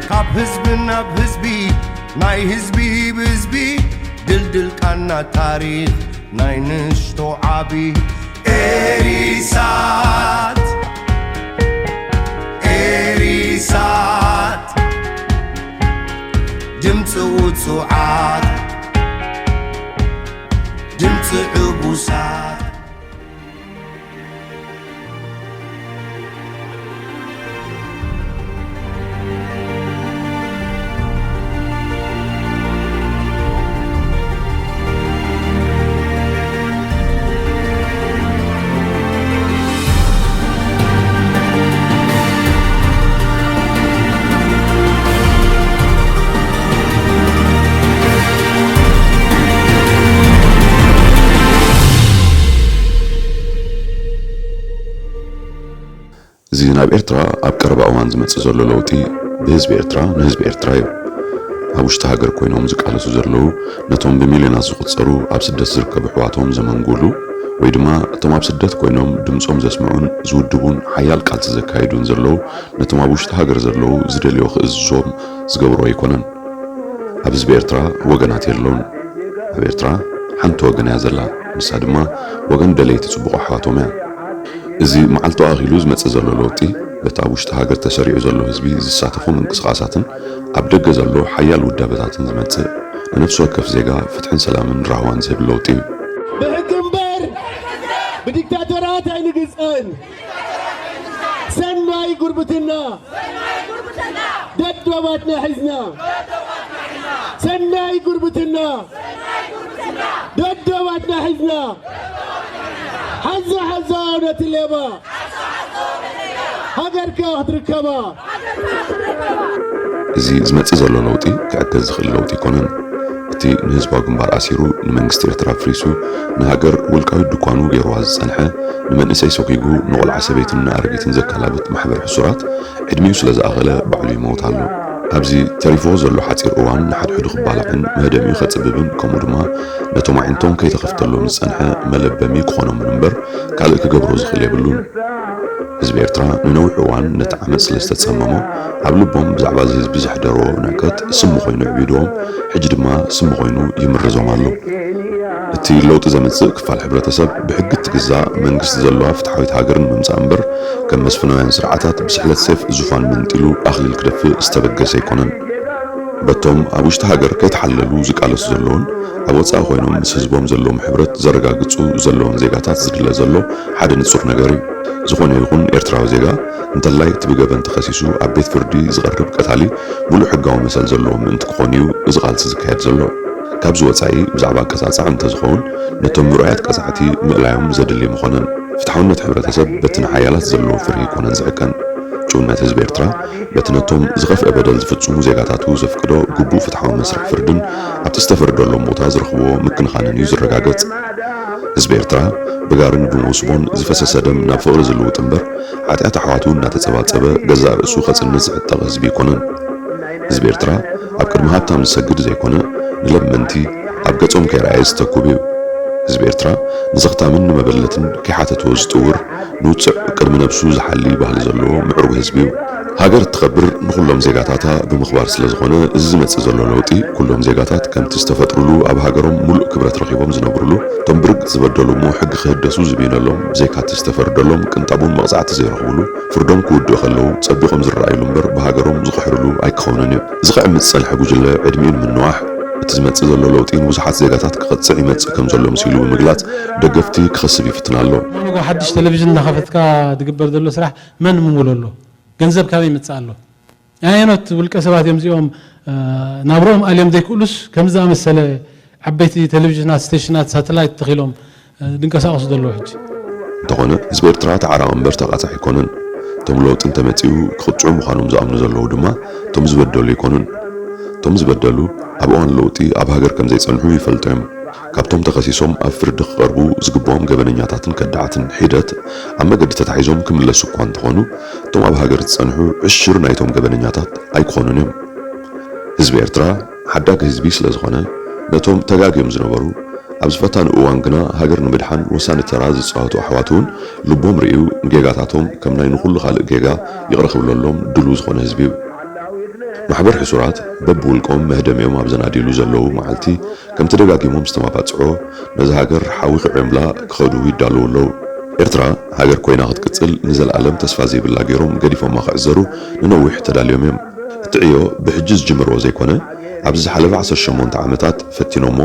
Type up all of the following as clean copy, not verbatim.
ካብ ህዝብን ናብ ህዝቢ ናይ ህዝቢ ብህዝቢ ድልድል ቃና ታሪኽ ናይ ንሽቶ ዓቢ ኤሪሳት ኤሪሳት ድምፂ ውፁዓት ድምፂ ዕቡሳት زي ناب إرترا أبقرب أوان زمت زرلو لوتي بهزب إرترا نهزب إرترا هاوشت هاجر كوينهم زك على سوزرلو نتوم بمليون زقط صارو أبسدت زركب حواتهم زمان قولو ويدما تم أبسدت كوينهم دمصهم زسمعون زودبون حيال قالت زكايدون زرلو نتوم أبوشت هاجر زرلو زدليو خزوم زقبرو يكونن أبزب إرترا وجنات يرلون بإرترا حنت وجن يزلا مسادما وجن دليت تسبق حواتهم إذا معلتو أغيلوز متزلو لوتي بتعوشت هاجر تسريع زلو هزبي زساتفو من قصقاساتن عبدك زلو حيال ودابتاتن زمتسه لنفسه كف زيغا فتحن سلام راوان زيب لوتي بحكمبر بديكتاتورات هاي نقصان سناي قربتنا ددواتنا حزنا سناي قربتنا ددواتنا حزنا حزة حزانة الليبا هاجركا هتركبا إذا زمت زلو لوتي كأكز خل لوتي كونن تي نهزبا جنبار أسيرو نمنجست إرترا فريسو نهاجر والكاي دكانو جيروها الزنحة نمن إساي سوقيجو نقول عسبيتنا أرجيتن زكالابت محبر حسورات عدميو سلازا أغلى بعلي موت علو أبزي تعرفوا زلو حتير أوان نحد حدو خبالعن مهدمي خاتسببن كمودما نتوم عينتون كي تخفتلو نسأنها ملبمي كخونو منبر كالك جبرو زخلي بلون حزب إرترا ننوع أوان نتعمل سلسة تسممو عبلبهم بزعبا زيز بزحدرو ناكت سمو خوينو عبيدوهم حجدما سمو خوينو يمرزو مالو التي لو تزمتسك فالحبرة تسب بحق التجزاء من قصد زلوها فتحويت هاجرن ممسا أمبر كم مسفنوين سرعتات بسحلة سيف زفان منتلو أخلي الكرف استبقى سيكونن بتوم أبوشت هاجر كيتحللو زك على زلون أبوتسا خوينو مس حزبهم زلو محبرة زرقا قصو زلون زيقاتات زدلا زلو حد نتصور نجاري زخون يكون إرتراو زيقا انتلاي تبقى بنت خسيسو عبيت فردي زغرب قتالي ملو حقاو مسال زلو من تقونيو زغال تزكايد زلو كابز وصاي بزعبا كساسا عن تزخون نتوم رؤيات كساعتي مقلايهم زدلي مخونن فتحونا تحبرة تسب بتن حيالات زلو فري كونن زعكن جونا حزب إرترا بتنتوم زغف أبدل زفتسمو زيغاتاتو زفقدو قبو فتحو مسرح فردن عبتستفردو لهم موتا زرخبو مكن خانن يوزر رقاقت حزب إرترا بقارن بموسبون زفسس دم نافقر زلو تنبر عطيات حواتو ناتتسبات سبا قزار اسو خصن نزعت غزبي كونن حزب إرترا أبكر مهابتا مسجد زي كونن نلمنتي أبقتهم كرئيس تكوبيو حزب إرترا نزغتا من مبلتن كحاتتو زطور نوتسع قدم نفسو زحلي بهل زلو معرو حزبيو هاجر تخبر نخلهم زيغاتاتا بمخبار سلازخونه ازمت زلو لوطي كلهم زيغاتات كم تستفطرلو اب هاجرهم ملء كبرت رخيبهم زنبرلو تنبرق زبدلو مو حق خدسو زبينلهم زيكات تستفردلهم كنطابون مقصعت زيرخبلو فردهم كودو خلو صبيخم زرايلو مبر بهاجرهم زخحرلو ايكخونن زخعمت صالح بوجله ادمين من نواح تزمت زلو لوطين وزحات زيغاتات كقصع يمص كم زلو مسيلو بمغلات دغفتي كخسب يفتنالو نغو حدش تلفزيون نخفتكا دغبر دلو صراح من مولولو ገንዘብ ካበይ መጻአሎ ያየኖት ውልቀ ሰባት የምዚኦም ናብሮም አለም ዘይኩሉስ ከምዛ መሰለ ዓበይቲ ቴሌቪዥናት ስቴሽናት ሳተላይት ተኺሎም ድንቀሳቀሱ ደሎ ሕጂ ተኾነ ህዝብ ኤርትራ ተዓራቕ እምበር ተቃጻሕ ይኮነን ቶም ለውጥ እንተመጺኡ ክቕጭዑ ምዃኖም ዝኣምኑ ዘለዉ ድማ ቶም ዝበደሉ ይኮኑን ቶም ዝበደሉ ኣብ እዋን ለውጢ ኣብ ሃገር ከም ዘይጸንሑ ይፈልጡ እዮም ካብቶም ተኸሲሶም ኣብ ፍርዲ ክቐርቡ ዝግብኦም ገበነኛታትን ከዳዓትን ሒደት ኣብ መገዲ ተታሒዞም ክምለሱ እኳ እንተኾኑ እቶም ኣብ ሃገር ዝጸንሑ ዕሽር ናይቶም ገበነኛታት ኣይክኾኑን እዮም ህዝቢ ኤርትራ ሓዳጊ ህዝቢ ስለ ዝኾነ ነቶም ተጋግዮም ዝነበሩ ኣብ ዝፈታን እዋን ግና ሃገር ንምድሓን ወሳኒ ተራ ዝፃወቱ ኣሕዋት እውን ልቦም ርእዩ ጌጋታቶም ከም ናይ ንኹሉ ካልእ ጌጋ ይቕረኽብለሎም ድሉ ዝኾነ ህዝቢ እዩ ማሕበር ሕሱራት በብውልቆም መህደሚዮም ኣብ ዘናዲሉ ዘለዉ መዓልቲ ከም ተደጋጊሞም ዝተማባጽዖ ነዚ ሃገር ሓዊ ክዕምላ ክኸዱ ይዳለዉ ኣለዉ። ኤርትራ ሃገር ኮይና ክትቅጽል ንዘለኣለም ተስፋ ዘይብላ ገይሮም ገዲፎማ ክዕዘሩ ንነዊሕ ተዳልዮም እዮም። እቲ ዕዮ ብሕጂ ዝጅምርዎ ዘይኮነ ኣብዚ ዝሓለፈ 18 ዓመታት ፈቲኖሞ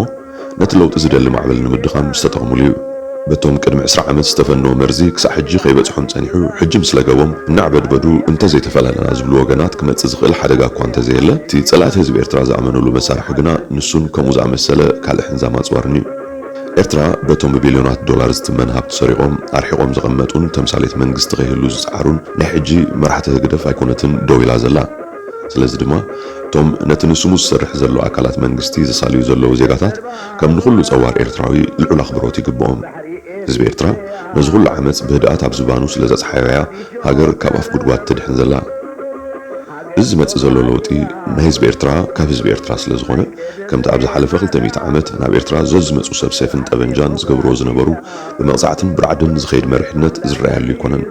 ነቲ ለውጢ ዝደሊ ማዕበል ንምድኻም ዝተጠቕሙሉ እዩ። በቶም ቅድሚ 20 ዓመት ዝተፈንዎ መርዚ ክሳብ ሕጂ ከይበጽሖም ጸኒሑ ሕጂ ምስ ለገቦም እናዕበድበዱ እንተዘይተፈላለና ዝብሉ ወገናት ክመጽእ ዝኽእል ሓደጋ እኳ እንተዘየለ እቲ ጸላእቲ ህዝቢ ኤርትራ ዝኣመነሉ መሳርሒ ግና ንሱን ከምኡ ዝኣመሰለ ካልእ ሕንዛ ማጽዋርን እዩ። ኤርትራ በቶም ብቢልዮናት ዶላር ዝትመን ሃብቲ ሰሪቖም ኣርሒቖም ዝቐመጡን ተምሳሌት መንግስቲ ከይህሉ ዝፀዓሩን ናይ ሕጂ መራሕቲ ህግደፍ ኣይኮነትን ደው ኢላ ዘላ። ስለዚ ድማ እቶም ነቲ ንስሙ ዝሰርሕ ዘሎ ኣካላት መንግስቲ ዘሳልዩ ዘለዉ ዜጋታት ከም ንኹሉ ጸዋር ኤርትራዊ ልዑል ኣኽብሮት ይግብኦም። ህዝቢ ኤርትራ ነዚ ኩሉ ዓመፅ ብህድኣት ኣብ ዝባኑ ስለ ዘፀሓያያ ሃገር ካብ ኣፍ ጉድጓድ ትድሕን ዘላ። እዚ ዝመጽእ ዘሎ ለውጢ ናይ ህዝቢ ኤርትራ ካብ ህዝቢ ኤርትራ ስለ ዝኾነ ከምቲ ኣብ ዝሓለፈ 200 ዓመት ናብ ኤርትራ ዝመጹ ሰብ ሰይፍን ጠበንጃን ዝገብርዎ ዝነበሩ ብመቕጻዕትን ብራዕድን ዝኸይድ መሪሕነት ዝረኣየሉ ይኮነን።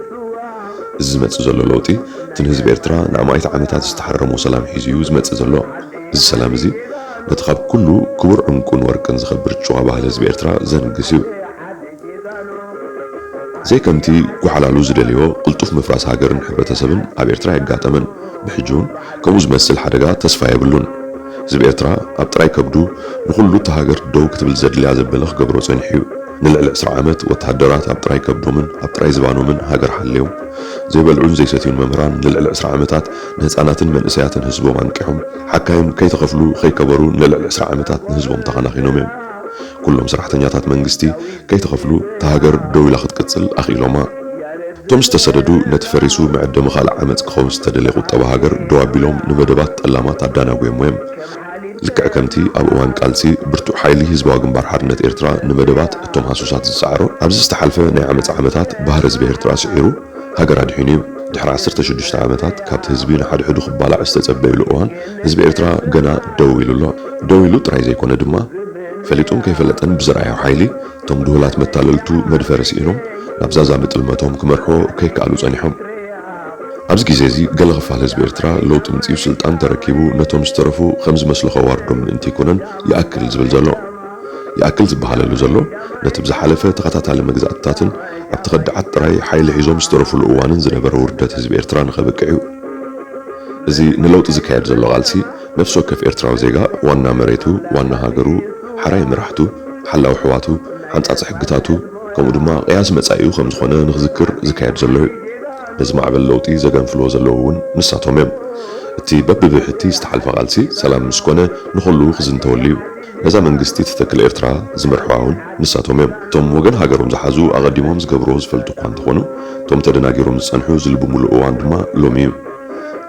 እዚ ዝመጽእ ዘሎ ለውጢ እቲ ህዝቢ ኤርትራ ንኣማይት ዓመታት ዝተሓረሞ ሰላም ሒዙ እዩ ዝመጽእ ዘሎ። እዚ ሰላም እዚ ነቲ ካብ ኩሉ ክቡር ዕንቁን ወርቅን ዝኸብር ጭዋ ባህሊ ህዝቢ ኤርትራ ዘንግስ እዩ። زي كمتي كحلالو زدليو قلطف مفراس هاجرن ሕብረተሰብን ኣብ ኤርትራ ያጋጠመን ብሕጁን ከምኡ ዝመስል ሓደጋ ተስፋ የብሉን ህዝቢ ኤርትራ ኣብ ጥራይ ከብዱ ንኹሉ ተሃገር ደው ክትብል ዘድልያ ዘበለ ክገብሮ ጸኒሑ እዩ ንልዕሊ 10 ዓመት ወተሃደራት ኣብ ጥራይ ከብዶምን ኣብ ጥራይ ዝባኖምን ሃገር ሓልዮም ዘይበልዑን ዘይሰትዩን መምህራን ንልዕሊ 10 ዓመታት ንህፃናትን መንእሰያትን ህዝቦም አንቂሖም ሓካይም ከይተኸፍሉ ከይከበሩ ንልዕሊ 10 ዓመታት ንህዝቦም ተኸናኺኖም እዮም كلهم سرحتنياتات منغستي كي تخفلو تهاجر دويلة ክትቅጽል ኣኺሎማ ቶም ዝተሰደዱ ነትፈሪሱ መዕደ መኻል ዓመፅ ክኸውን ዝተደለየ ቁጠባ ሃገር ደው ኣቢሎም ንመደባት ጠላማት ኣዳናጉዮም እዮም ልክዕ ከምቲ ኣብ እዋን ቃልሲ ብርቱዕ ሓይሊ ህዝባዊ ግንባር ሓርነት ኤርትራ ንመደባት እቶም ሃሱሳት ዝሰዓሮ ኣብዚ ዝተሓልፈ ናይ ዓመፅ ዓመታት ባህር ህዝቢ ኤርትራ ስዒሩ ሃገር ኣድሒኑ እዩ ድሕሪ 16 ዓመታት ካብቲ ህዝቢ ንሓድሕዱ ክባላዕ ዝተጸበይሉ እዋን ህዝቢ ኤርትራ ገና ደው ኢሉ ኣሎ ደው ኢሉ ጥራይ ዘይኮነ ድማ فليتون كيف لتن بزرعي حيلي توم دولات متاللتو مدفرس إنهم نبزازا مثل ما توم كمرحو كي قالوا صنيحهم أبز جيزي قال غفال حزب إرترا لو تمتيو سلطان تركيبو نتوم استرفو 5 مسلخ واردو من انتي كونن يأكل زبل زلو يأكل زبحاللو زلو نتبز حلفة تغطات على مجزأتاتن أبتغدعات تراي حيلي حيزوم استرفو الأوانن زنبر وردات حزب إرترا نخبكعيو زي نلوت زكايد زلو غالسي نفسو كف إرترا وزيغا وانا مريتو وانا هاجرو حراي مرحتو حلاو حواتو حنصاص حقتاتو كمو دما قياس مصايو خم زخونه نخذكر زكايد زلو بزما عبل لوطي زغنفلو زلوون نساتهم تي بببحتي استحلف غالسي سلام مسكونه نخلو خزن توليو نزا منغستي تتكل ኤርትራ ዝመርحዋውን ንሳቶም ቶም ወገን ሃገሮም ዝሓዙ ኣቀዲሞም ዝገብርዎ ዝፈልጡ እኳ እንትኾኑ ቶም ተደናጊሮም ዝጸንሑ ዝልብሙሉ እዋን ድማ ሎሚ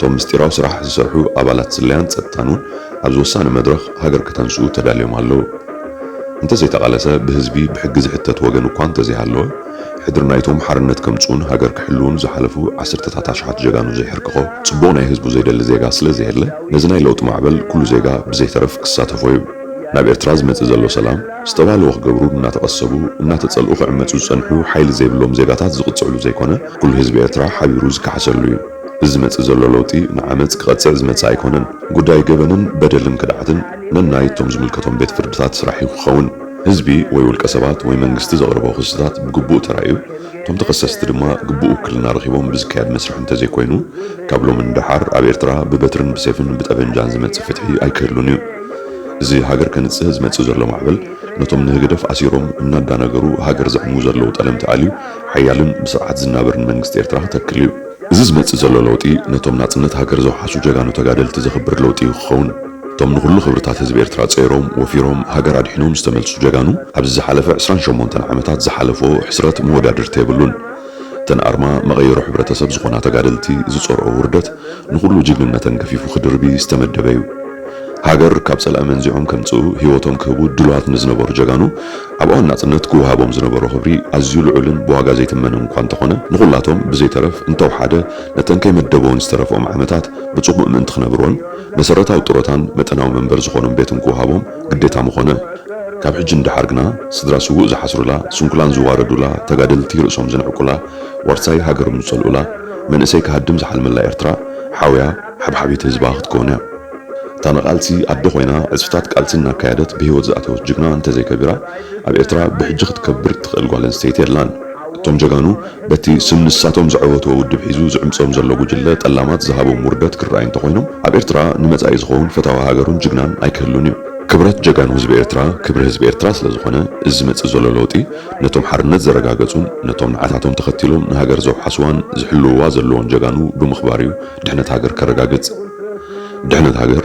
ቶም ምስጢራዊ ስራሕ ዝሰርሑ ኣባላት ስለያን ጸጥታኑን ኣብዚ ወሳነ መድረኽ ሃገር ከተንሱ ተዳልዮም ኣለዉ እንተ ዘይተቃለሰ ብህዝቢ ብሕጊ ዝሕተት ወገን እኳ እንተዘይሃለወ ሕድር ናይቶም ሓርነት ከምፁን ሃገር ክሕልውን ዝሓለፉ 10 ኣሽሓት ጀጋኑ ዘይሕርክኾ ጽቡቕ ናይ ህዝቡ ዘይደሊ ዜጋ ስለ ዘይህለ ነዚ ናይ ለውጢ ማዕበል ኩሉ ዜጋ ብዘይተረፍ ክሳተፎ እዩ ናብ ኤርትራ ዝመጽእ ዘሎ ሰላም ዝተባለወ ክገብሩ እናተቐሰቡ እናተጸልኡ ክዕመፁ ዝጸንሑ ሓይሊ ዘይብሎም ዜጋታት ዝቕጽዕሉ ዘይኮነ ኩሉ ህዝቢ ኤርትራ ሓቢሩ ዝከሓሰሉ እዩ እዚ መጽእ ዘሎ ለውጢ ንዓመፅ ክቐጽዕ ዝመጽእ ኣይኮነን ጉዳይ ገበንን በደልን ክድዓትን ነናይ እቶም ዝምልከቶም ቤት ፍርድታት ስራሕ ክኸውን ህዝቢ ወይ ውልቀ ሰባት ወይ መንግስቲ ዘቕርቦ ክስታት ብግቡእ ተራእዩ እቶም ተኸሰስቲ ድማ ግቡእ ውክልና ረኺቦም ብዝካየድ መስርሕ እንተዘይኮይኑ ካብሎም እንዳሓር ኣብ ኤርትራ ብበትርን ብሰይፍን ብጠበንጃን ዝመጽእ ፍትሒ ኣይክህሉን እዩ እዚ ሃገር ከንጽህ ዝመጽእ ዘሎ ማዕበል ነቶም ንህግደፍ ኣሲሮም እናዳነገሩ ሃገር ዘዕሙ ዘለዉ ጠለምቲ ኣልዩ ሓያልን ብስርዓት ዝናበርን መንግስቲ ኤርትራ ክተክል እዩ እዚ ዝመጽእ ዘሎ ለውጢ ነቶም ናጽነት ሃገር ዘውሓሱ ጀጋኑ ተጋደልቲ ዘኽብር ለውጢ ይኸውን ቶም ንኹሉ ክብርታት ህዝቢ ኤርትራ ጸይሮም ወፊሮም ሃገር ኣድሒኖም ዝተመልሱ ጀጋኑ ኣብዚ ዝሓለፈ 28 ዓመታት ዝሓለፎ ሕስረት መወዳድርቲ የብሉን ተን ኣርማ መቐየሮ ሕብረተሰብ ዝኾና ተጋደልቲ ዝጸርኦ ውርደት ንኹሉ ጅግንነተን ገፊፉ ክድርቢ ዝተመደበ እዩ ሃገር ካብ ጸላእ መንዚዖም ከምጽኡ ህይወቶም ክህቡ ድልዋት ንዝነበሩ ጀጋኑ ኣብ እዋን ናጽነት ክወሃቦም ዝነበሩ ክብሪ ኣዝዩ ልዑልን ብዋጋ ዘይትመንን እኳ እንተኾነ ንኹላቶም ብዘይተረፍ እንተው ሓደ ነተን ከይመደቦን ዝተረፍኦም ዓመታት ብጽቡቕ ምእንቲ ክነብሮን መሰረታዊ ጥሮታን መጠናዊ መንበር ዝኾኖም ቤትን ክወሃቦም ግዴታ ምኾነ ካብ ሕጂ እንዳሓር ግና ስድራ ስውእ ዝሓስሩላ ስንኩላን ዝዋረዱላ ተጋደልቲ ርእሶም ዝንዕቁላ ወርሳይ ሃገር ዝጸልኡላ መንእሰይ ክሃድም ዝሓልመላ ኤርትራ ሓውያ ሓብሓቢት ህዝባ ክትኮን እያ ተነቃልሲ ኣደ ኮይና ዕፅፍታት ቃልሲ እናካየደት ብህይወት ዝኣተወት ጅግና እንተዘይከቢራ ኣብ ኤርትራ ብሕጂ ክትከብር ትኽእል ጓል ኣንስተይቲ የላን። እቶም ጀጋኑ በቲ ስም ንሳቶም ዝዕወትዎ ውድብ ሒዙ ዝዕምፆም ዘሎ ጉጅለ ጠላማት ዝሃቦም ውርደት ክረኣይ እንተኮይኖም ኣብ ኤርትራ ንመጻኢ ዝኸውን ፍትሃዊ ሃገሩን ጅግናን ኣይክህሉን እዩ። ክብረት ጀጋኑ ህዝቢ ኤርትራ ክብሪ ህዝቢ ኤርትራ ስለዝኾነ እዚ መጽእ ዘሎ ለውጢ ነቶም ሓርነት ዘረጋገጹን ነቶም ንዓታቶም ተኸቲሎም ንሃገር ዘውሓስዋን ዝሕልውዋ ዘለዎን ጀጋኑ ብምኽባር እዩ ድሕነት ሃገር ከረጋግጽ። ድሕነት ሃገር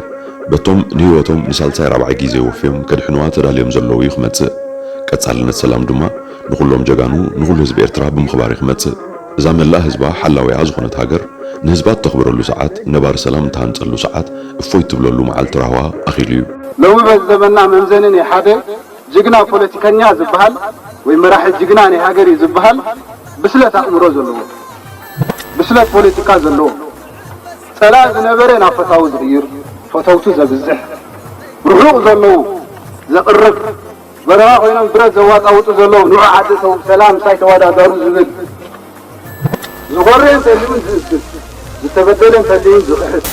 በቶም ንህይወቶም ንሳልሳይ ራብዓይ ግዜ ወፍዮም ከድሕንዋ ተዳልዮም ዘለዉ እዩ ክመጽእ። ቀጻልነት ሰላም ድማ ንኹሎም ጀጋኑ ንኹሉ ህዝቢ ኤርትራ ብምኽባር እዩ ክመጽእ። እዛ መላእ ህዝባ ሓላዊያ ዝኾነት ሃገር ንህዝባት ተኽብረሉ ሰዓት ነባር ሰላም እተሃንጸሉ ሰዓት እፎይ ትብለሉ መዓልቲ ራህዋ ኣኺሉ እዩ። ሎሚ በዘመንና መምዘንን ሓደ ጅግና ፖለቲከኛ ዝበሃል ወይ መራሒ ጅግና ናይ ሃገር ዝበሃል ብስለት ኣእምሮ ዘለዎ ብስለት ፖለቲካ ዘለዎ ፀላእ ዝነበረ ናብ ፈታዊ ዝቕይር ፈተውቱ ዘብዝሕ ርሑቕ ዘለዉ ዘቕርብ በረኻ ኮይኖም ብረት ዘዋጣውጡ ዘለዉ ንዑ ዓዲ ሰላም ሳይ ተወዳደሩ ዝብል ዝኮረን ተልዩን ዝእስስ ዝተበደለን ተልዩን ዝቕሕት